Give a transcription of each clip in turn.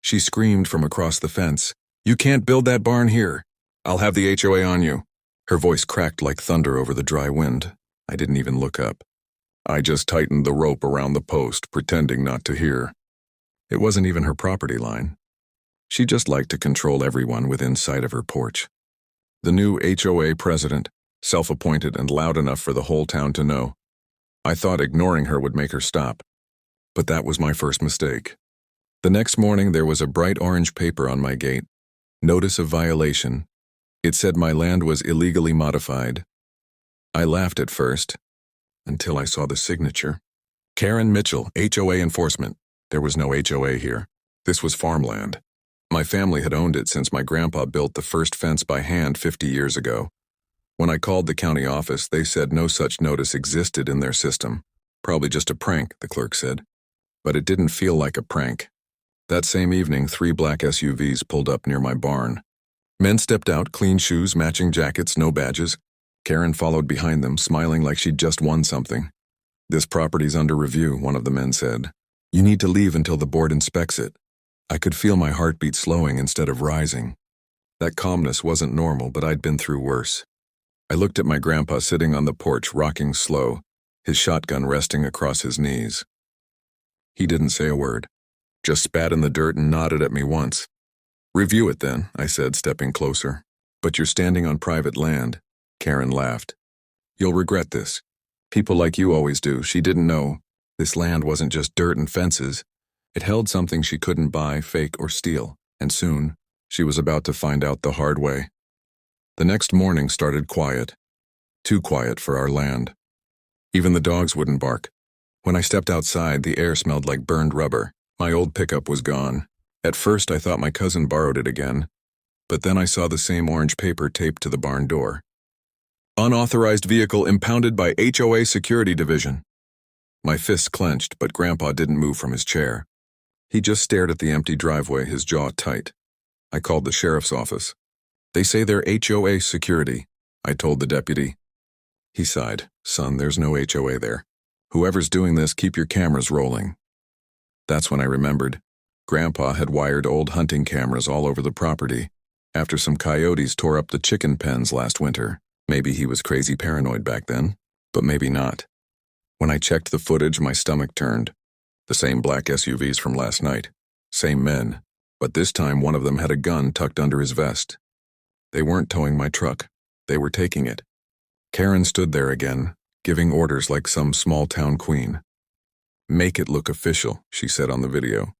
She screamed from across the fence, "You can't build that barn here. I'll have the HOA on you." Her voice cracked like thunder over the dry wind. I didn't even look up. I just tightened the rope around the post, pretending not to hear. It wasn't even her property line. She just liked to control everyone within sight of her porch. The new HOA president, self-appointed and loud enough for the whole town to know. I thought ignoring her would make her stop. But that was my first mistake. The next morning there was a bright orange paper on my gate. Notice of violation. It said my land was illegally modified. I laughed at first, until I saw the signature. Karen Mitchell, HOA enforcement. There was no HOA here. This was farmland. My family had owned it since my grandpa built the first fence by hand 50 years ago. When I called the county office, they said no such notice existed in their system. Probably just a prank, the clerk said. But it didn't feel like a prank. That same evening, 3 black SUVs pulled up near my barn. Men stepped out, clean shoes, matching jackets, no badges. Karen followed behind them, smiling like she'd just won something. "This property's under review," one of the men said. "You need to leave until the board inspects it." I could feel my heartbeat slowing instead of rising. That calmness wasn't normal, but I'd been through worse. I looked at my grandpa sitting on the porch, rocking slow, his shotgun resting across his knees. He didn't say a word, just spat in the dirt and nodded at me once. "Review it then," I said, stepping closer. "But you're standing on private land." Karen laughed. "You'll regret this. People like you always do." She didn't know. This land wasn't just dirt and fences. It held something she couldn't buy, fake, or steal. And soon, she was about to find out the hard way. The next morning started quiet. Too quiet for our land. Even the dogs wouldn't bark. When I stepped outside, the air smelled like burned rubber. My old pickup was gone. At first, I thought my cousin borrowed it again. But then I saw the same orange paper taped to the barn door. "Unauthorized vehicle impounded by HOA Security Division." My fists clenched, but Grandpa didn't move from his chair. He just stared at the empty driveway, his jaw tight. I called the sheriff's office. "They say they're HOA security," I told the deputy. He sighed. "Son, there's no HOA there. Whoever's doing this, keep your cameras rolling." That's when I remembered. Grandpa had wired old hunting cameras all over the property after some coyotes tore up the chicken pens last winter. Maybe he was crazy paranoid back then, but maybe not. When I checked the footage, my stomach turned. The same black SUVs from last night. Same men. But this time one of them had a gun tucked under his vest. They weren't towing my truck. They were taking it. Karen stood there again, giving orders like some small-town queen. "Make it look official," she said on the video.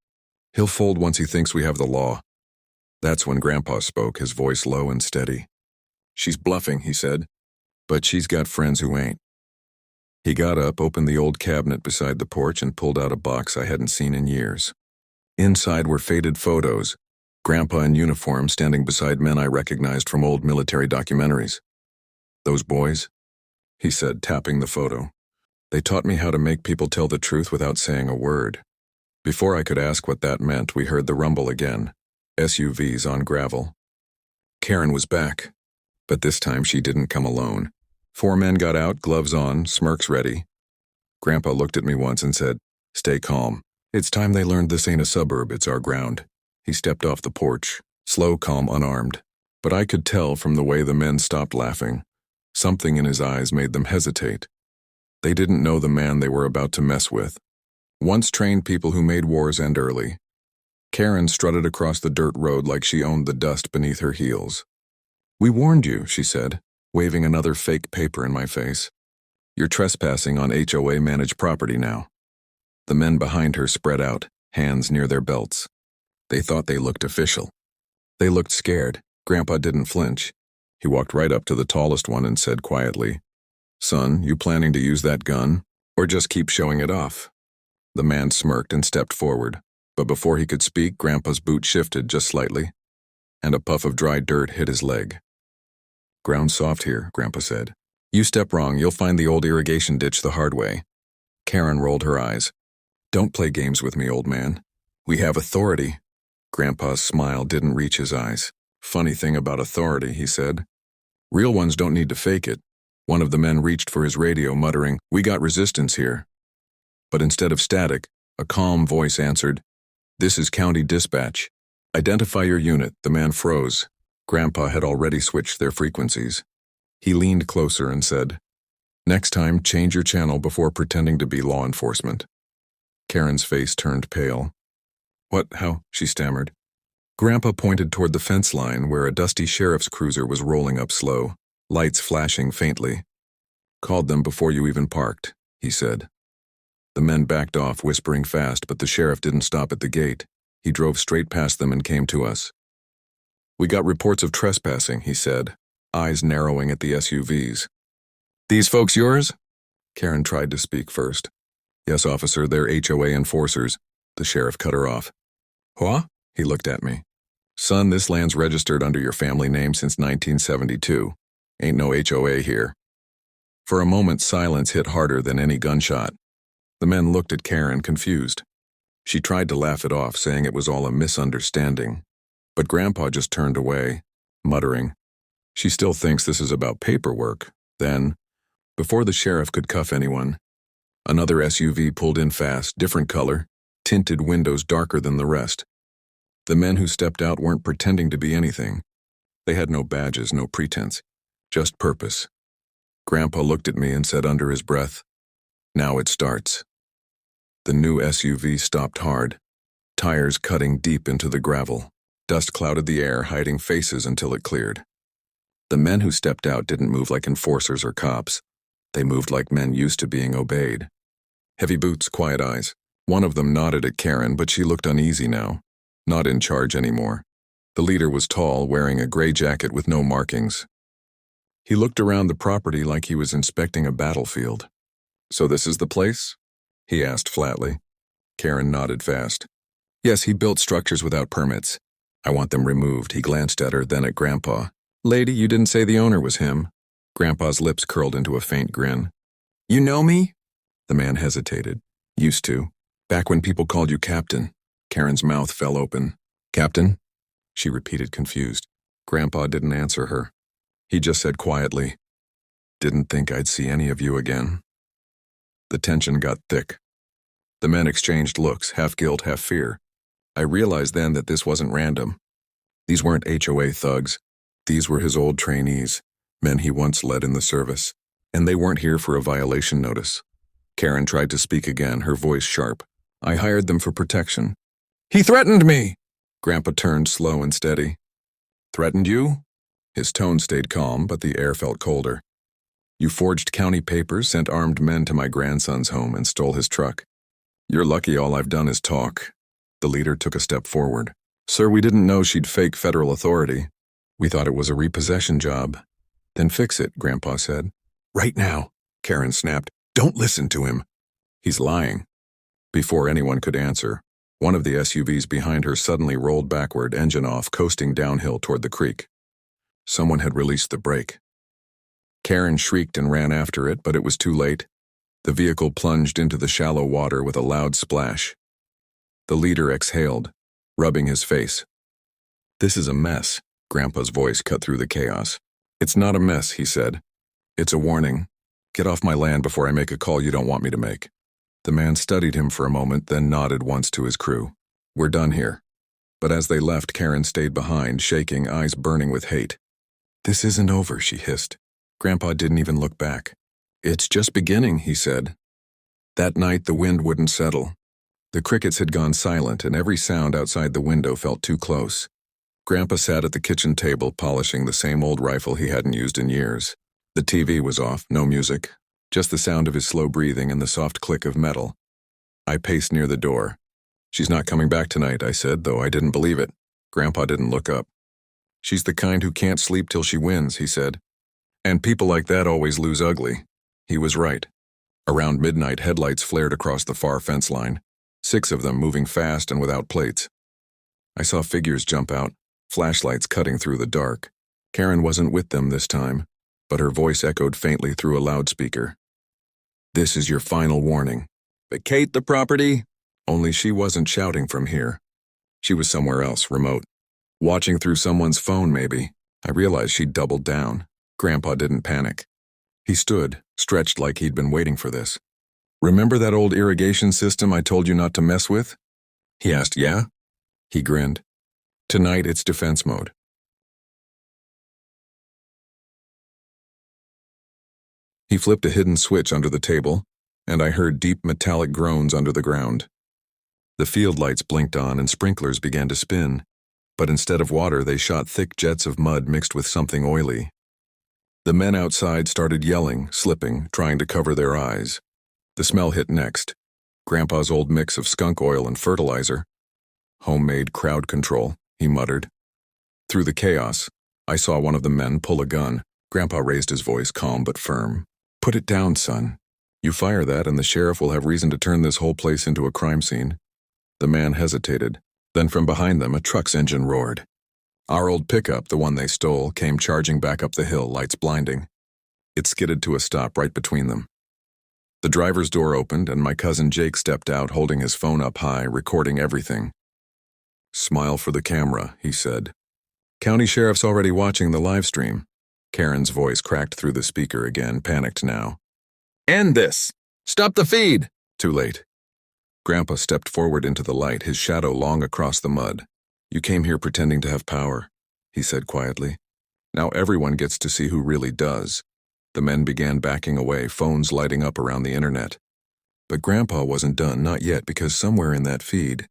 "He'll fold once he thinks we have the law." That's when Grandpa spoke, his voice low and steady. "She's bluffing," he said, "but she's got friends who ain't." He got up, opened the old cabinet beside the porch, and pulled out a box I hadn't seen in years. Inside were faded photos, Grandpa in uniform standing beside men I recognized from old military documentaries. "Those boys," he said, tapping the photo. "They taught me how to make people tell the truth without saying a word." Before I could ask what that meant, we heard the rumble again. SUVs on gravel. Karen was back, but this time she didn't come alone. 4 men got out, gloves on, smirks ready. Grandpa looked at me once and said, "Stay calm. It's time they learned this ain't a suburb, it's our ground." He stepped off the porch, slow, calm, unarmed. But I could tell from the way the men stopped laughing. Something in his eyes made them hesitate. They didn't know the man they were about to mess with. Once trained people who made wars end early. Karen strutted across the dirt road like she owned the dust beneath her heels. "We warned you," she said, waving another fake paper in my face. "You're trespassing on HOA-managed property now." The men behind her spread out, hands near their belts. They thought they looked official. They looked scared. Grandpa didn't flinch. He walked right up to the tallest one and said quietly, "Son, you planning to use that gun, or just keep showing it off?" The man smirked and stepped forward, but before he could speak, Grandpa's boot shifted just slightly, and a puff of dry dirt hit his leg. "Ground's soft here," Grandpa said. "You step wrong, you'll find the old irrigation ditch the hard way." Karen rolled her eyes. "Don't play games with me, old man. We have authority." Grandpa's smile didn't reach his eyes. "Funny thing about authority," he said. "Real ones don't need to fake it." One of the men reached for his radio, muttering, "We got resistance here." But instead of static, a calm voice answered, "This is County Dispatch. Identify your unit. The man froze. Grandpa had already switched their frequencies. He leaned closer and said, "Next time, change your channel before pretending to be law enforcement." Karen's face turned pale. "What, how?" she stammered. Grandpa pointed toward the fence line where a dusty sheriff's cruiser was rolling up slow, lights flashing faintly. "Called them before you even parked," he said. The men backed off, whispering fast, but the sheriff didn't stop at the gate. He drove straight past them and came to us. "We got reports of trespassing," he said, eyes narrowing at the SUVs. "These folks yours?" Karen tried to speak first. "Yes, officer, they're HOA enforcers." The sheriff cut her off. "What?" He looked at me. "Son, this land's registered under your family name since 1972. Ain't no HOA here." For a moment, silence hit harder than any gunshot. The men looked at Karen, confused. She tried to laugh it off, saying it was all a misunderstanding. But Grandpa just turned away, muttering, "She still thinks this is about paperwork." Then, before the sheriff could cuff anyone, another SUV pulled in fast, different color, tinted windows darker than the rest. The men who stepped out weren't pretending to be anything. They had no badges, no pretense, just purpose. Grandpa looked at me and said under his breath, "Now it starts." The new SUV stopped hard, tires cutting deep into the gravel. Dust clouded the air, hiding faces until it cleared. The men who stepped out didn't move like enforcers or cops. They moved like men used to being obeyed. Heavy boots, quiet eyes. One of them nodded at Karen, but she looked uneasy now, not in charge anymore. The leader was tall, wearing a gray jacket with no markings. He looked around the property like he was inspecting a battlefield. "So this is the place?" he asked flatly. Karen nodded fast. "Yes, he built structures without permits. I want them removed." He glanced at her, then at Grandpa. "Lady, you didn't say the owner was him." Grandpa's lips curled into a faint grin. "You know me?" The man hesitated. "Used to. Back when people called you Captain." Karen's mouth fell open. "Captain?" she repeated, confused. Grandpa didn't answer her. He just said quietly, "Didn't think I'd see any of you again." The tension got thick. The men exchanged looks, half guilt, half fear. I realized then that this wasn't random. These weren't HOA thugs. These were his old trainees, men he once led in the service. And they weren't here for a violation notice. Karen tried to speak again, her voice sharp. "I hired them for protection." "He threatened me!" Grandpa turned slow and steady. "Threatened you?" His tone stayed calm, but the air felt colder. "You forged county papers, sent armed men to my grandson's home, and stole his truck. You're lucky all I've done is talk." The leader took a step forward. "Sir, we didn't know she'd fake federal authority. We thought it was a repossession job." "Then fix it," Grandpa said. "Right now," Karen snapped. "Don't listen to him. He's lying." Before anyone could answer, one of the SUVs behind her suddenly rolled backward, engine off, coasting downhill toward the creek. Someone had released the brake. Karen shrieked and ran after it, but it was too late. The vehicle plunged into the shallow water with a loud splash. The leader exhaled, rubbing his face. "This is a mess," Grandpa's voice cut through the chaos. "It's not a mess," he said. "It's a warning. Get off my land before I make a call you don't want me to make." The man studied him for a moment, then nodded once to his crew. "We're done here." But as they left, Karen stayed behind, shaking, eyes burning with hate. "This isn't over," she hissed. Grandpa didn't even look back. "It's just beginning," he said. That night, the wind wouldn't settle. The crickets had gone silent, and every sound outside the window felt too close. Grandpa sat at the kitchen table, polishing the same old rifle he hadn't used in years. The TV was off, no music, just the sound of his slow breathing and the soft click of metal. I paced near the door. "She's not coming back tonight," I said, though I didn't believe it. Grandpa didn't look up. "She's the kind who can't sleep till she wins," he said. "And people like that always lose ugly." He was right. Around midnight, headlights flared across the far fence line, 6 of them moving fast and without plates. I saw figures jump out, flashlights cutting through the dark. Karen wasn't with them this time, but her voice echoed faintly through a loudspeaker. "This is your final warning. Vacate the property." Only she wasn't shouting from here. She was somewhere else, remote. Watching through someone's phone, maybe. I realized she'd doubled down. Grandpa didn't panic. He stood, stretched like he'd been waiting for this. "Remember that old irrigation system I told you not to mess with?" He asked. "Yeah?" He grinned. Tonight it's defense mode. He flipped a hidden switch under the table, and I heard deep metallic groans under the ground. The field lights blinked on and sprinklers began to spin, but instead of water they shot thick jets of mud mixed with something oily. The men outside started yelling, slipping, trying to cover their eyes. The smell hit next. Grandpa's old mix of skunk oil and fertilizer. Homemade crowd control, he muttered. Through the chaos, I saw one of the men pull a gun. Grandpa raised his voice, calm but firm. "Put it down, son. You fire that and the sheriff will have reason to turn this whole place into a crime scene." The man hesitated. Then from behind them, a truck's engine roared. Our old pickup, the one they stole, came charging back up the hill, lights blinding. It skidded to a stop right between them. The driver's door opened and my cousin Jake stepped out, holding his phone up high, recording everything. "Smile for the camera," he said. "County sheriff's already watching the live stream." Karen's voice cracked through the speaker again, panicked now. "End this! Stop the feed!" Too late. Grandpa stepped forward into the light, his shadow long across the mud. "You came here pretending to have power," he said quietly. "Now everyone gets to see who really does." The men began backing away, phones lighting up around the internet. But Grandpa wasn't done, not yet, because somewhere in that feed,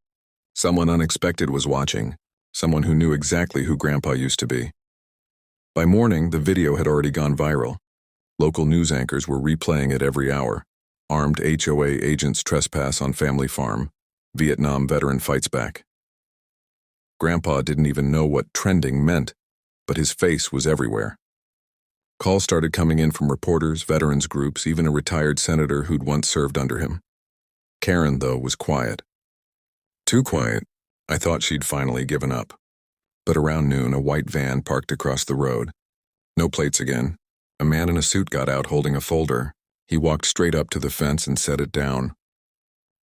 someone unexpected was watching, someone who knew exactly who Grandpa used to be. By morning, the video had already gone viral. Local news anchors were replaying it every hour. Armed HOA agents trespass on family farm. Vietnam veteran fights back. Grandpa didn't even know what trending meant, but his face was everywhere. Calls started coming in from reporters, veterans groups, even a retired senator who'd once served under him. Karen, though, was quiet. Too quiet. I thought she'd finally given up. But around noon, a white van parked across the road. No plates again. A man in a suit got out holding a folder. He walked straight up to the fence and set it down.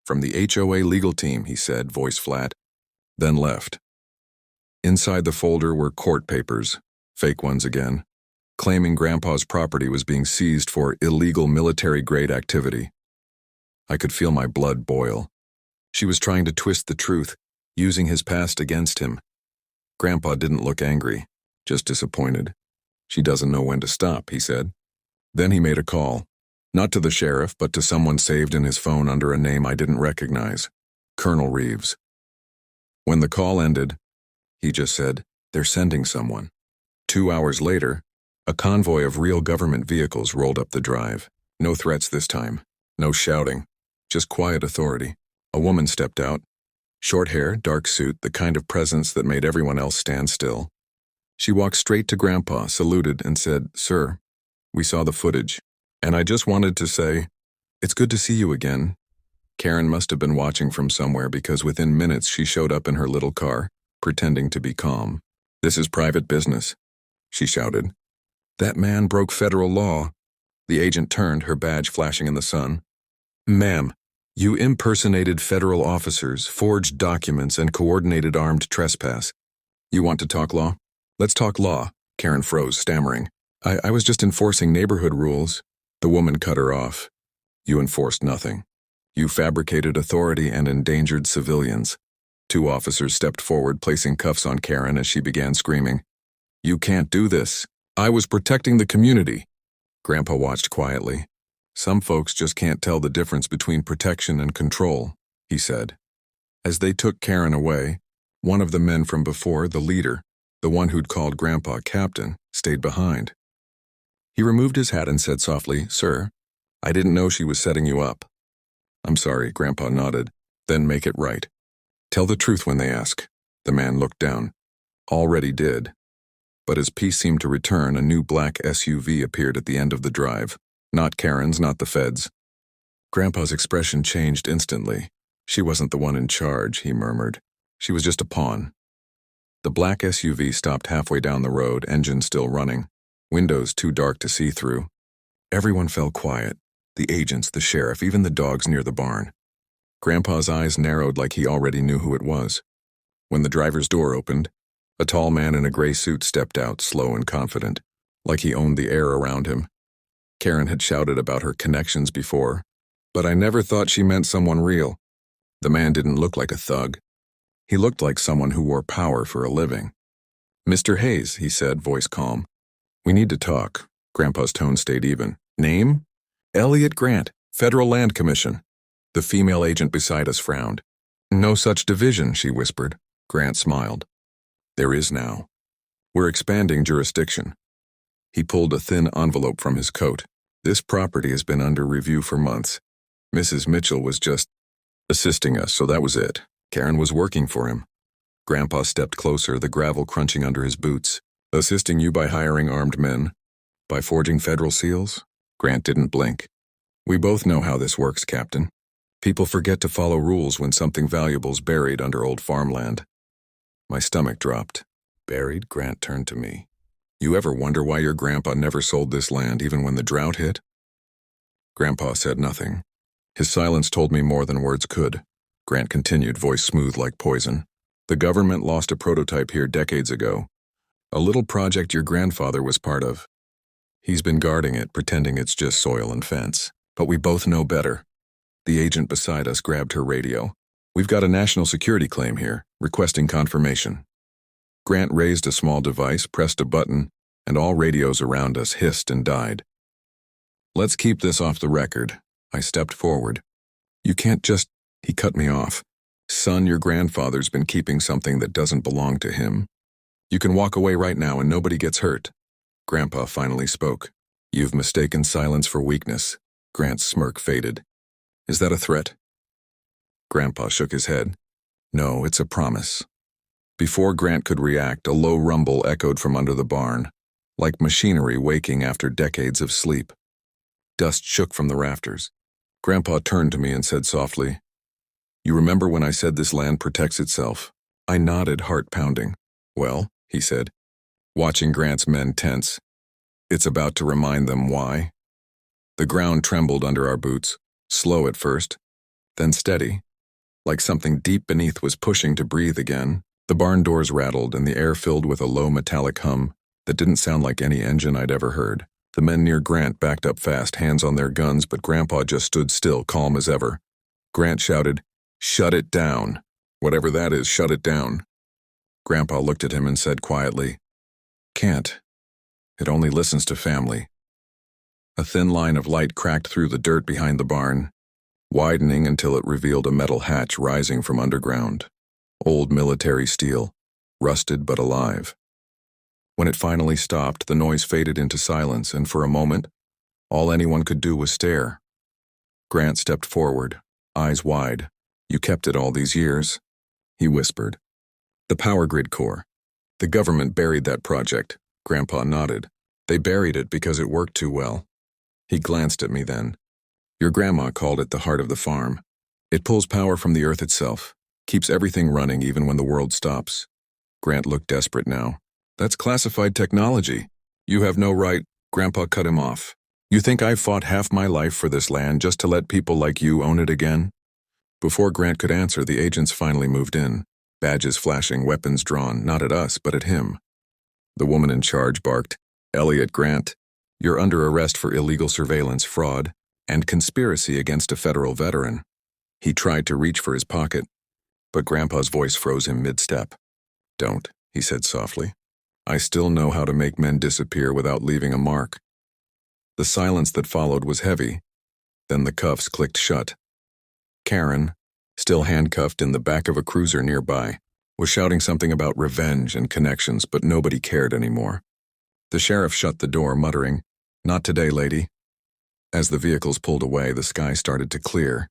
"From the HOA legal team," he said, voice flat, then left. Inside the folder were court papers, fake ones again, claiming Grandpa's property was being seized for illegal military-grade activity. I could feel my blood boil. She was trying to twist the truth, using his past against him. Grandpa didn't look angry, just disappointed. "She doesn't know when to stop," he said. Then he made a call, not to the sheriff, but to someone saved in his phone under a name I didn't recognize, Colonel Reeves. When the call ended, he just said, "They're sending someone." 2 hours later, a convoy of real government vehicles rolled up the drive. No threats this time, no shouting, just quiet authority. A woman stepped out. Short hair, dark suit, the kind of presence that made everyone else stand still. She walked straight to Grandpa, saluted, and said, "Sir, we saw the footage, and I just wanted to say, it's good to see you again." Karen must have been watching from somewhere because within minutes she showed up in her little car, pretending to be calm. "This is private business," she shouted. "That man broke federal law." The agent turned, her badge flashing in the sun. "Ma'am, you impersonated federal officers, forged documents, and coordinated armed trespass. You want to talk law? Let's talk law." Karen froze, stammering. I was just enforcing neighborhood rules." The woman cut her off. "You enforced nothing. You fabricated authority and endangered civilians." 2 officers stepped forward, placing cuffs on Karen as she began screaming. "You can't do this. I was protecting the community." Grandpa watched quietly. "Some folks just can't tell the difference between protection and control," he said. As they took Karen away, one of the men from before, the leader, the one who'd called Grandpa captain, stayed behind. He removed his hat and said softly, "Sir, I didn't know she was setting you up." "I'm sorry," Grandpa nodded. "Then make it right. Tell the truth when they ask." The man looked down. Already did. But as peace seemed to return, a new black SUV appeared at the end of the drive. Not Karen's, not the feds. Grandpa's expression changed instantly. "She wasn't the one in charge," he murmured. "She was just a pawn." The black SUV stopped halfway down the road, engine still running, windows too dark to see through. Everyone fell quiet. The agents, the sheriff, even the dogs near the barn. Grandpa's eyes narrowed like he already knew who it was. When the driver's door opened, a tall man in a gray suit stepped out, slow and confident, like he owned the air around him. Karen had shouted about her connections before, but I never thought she meant someone real. The man didn't look like a thug. He looked like someone who wore power for a living. "Mr. Hayes," he said, voice calm. "We need to talk." Grandpa's tone stayed even. "Name?" "Elliot Grant, Federal Land Commission." The female agent beside us frowned. "No such division," she whispered. Grant smiled. "There is now. We're expanding jurisdiction." He pulled a thin envelope from his coat. "This property has been under review for months. Mrs. Mitchell was just assisting us, so that was it. Karen was working for him." Grandpa stepped closer, the gravel crunching under his boots. "Assisting you by hiring armed men? By forging federal seals?" Grant didn't blink. "We both know how this works, Captain. People forget to follow rules when something valuable's buried under old farmland." My stomach dropped. "Buried?" Grant turned to me. "You ever wonder why your grandpa never sold this land even when the drought hit?" Grandpa said nothing. His silence told me more than words could. Grant continued, voice smooth like poison. "The government lost a prototype here decades ago. A little project your grandfather was part of. He's been guarding it, pretending it's just soil and fence. But we both know better." The agent beside us grabbed her radio. "We've got a national security claim here, requesting confirmation." Grant raised a small device, pressed a button, and all radios around us hissed and died. "Let's keep this off the record." I stepped forward. "You can't just—" He cut me off. "Son, your grandfather's been keeping something that doesn't belong to him. You can walk away right now and nobody gets hurt." Grandpa finally spoke. "You've mistaken silence for weakness." Grant's smirk faded. "Is that a threat?" Grandpa shook his head. "No, it's a promise." Before Grant could react, a low rumble echoed from under the barn, like machinery waking after decades of sleep. Dust shook from the rafters. Grandpa turned to me and said softly, "You remember when I said this land protects itself?" I nodded, heart pounding. "Well," he said, watching Grant's men tense, "it's about to remind them why." The ground trembled under our boots, slow at first, then steady, like something deep beneath was pushing to breathe again. The barn doors rattled and the air filled with a low metallic hum that didn't sound like any engine I'd ever heard. The men near Grant backed up fast, hands on their guns, but Grandpa just stood still, calm as ever. Grant shouted, "Shut it down. Whatever that is, shut it down." Grandpa looked at him and said quietly, "Can't. It only listens to family." A thin line of light cracked through the dirt behind the barn, widening until it revealed a metal hatch rising from underground. Old military steel, rusted but alive. When it finally stopped, the noise faded into silence, and for a moment, all anyone could do was stare. Grant stepped forward, eyes wide. "You kept it all these years," he whispered. "The power grid core. The government buried that project." Grandpa nodded. "They buried it because it worked too well." He glanced at me then. "Your grandma called it the heart of the farm. It pulls power from the earth itself, keeps everything running even when the world stops." Grant looked desperate now. "That's classified technology. You have no right." Grandpa cut him off. "You think I've fought half my life for this land just to let people like you own it again?" Before Grant could answer, the agents finally moved in, badges flashing, weapons drawn, not at us, but at him. The woman in charge barked, "Elliot Grant, you're under arrest for illegal surveillance, fraud, and conspiracy against a federal veteran." He tried to reach for his pocket, but Grandpa's voice froze him mid-step. "Don't," he said softly. "I still know how to make men disappear without leaving a mark." The silence that followed was heavy. Then the cuffs clicked shut. Karen, still handcuffed in the back of a cruiser nearby, was shouting something about revenge and connections, but nobody cared anymore. The sheriff shut the door, muttering, "Not today, lady." As the vehicles pulled away, the sky started to clear.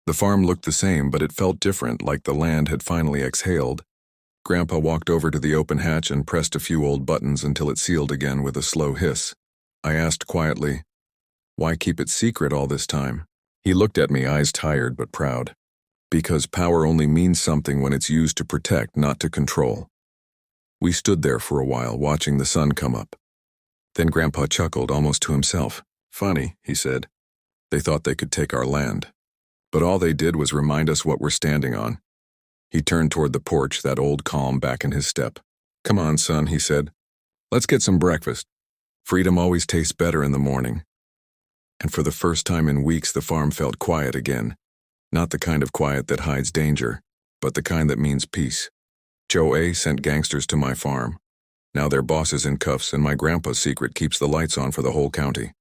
The farm looked the same, but it felt different, like the land had finally exhaled. Grandpa walked over to the open hatch and pressed a few old buttons until it sealed again with a slow hiss. I asked quietly, "Why keep it secret all this time?" He looked at me, eyes tired but proud. "Because power only means something when it's used to protect, not to control." We stood there for a while, watching the sun come up. Then Grandpa chuckled, almost to himself. "Funny," he said. "They thought they could take our land. But all they did was remind us what we're standing on." He turned toward the porch, that old calm back in his step. "Come on, son," he said. "Let's get some breakfast. Freedom always tastes better in the morning." And for the first time in weeks, the farm felt quiet again. Not the kind of quiet that hides danger, but the kind that means peace. HOA sent gangsters to my farm. Now their boss is in cuffs and my grandpa's secret keeps the lights on for the whole county.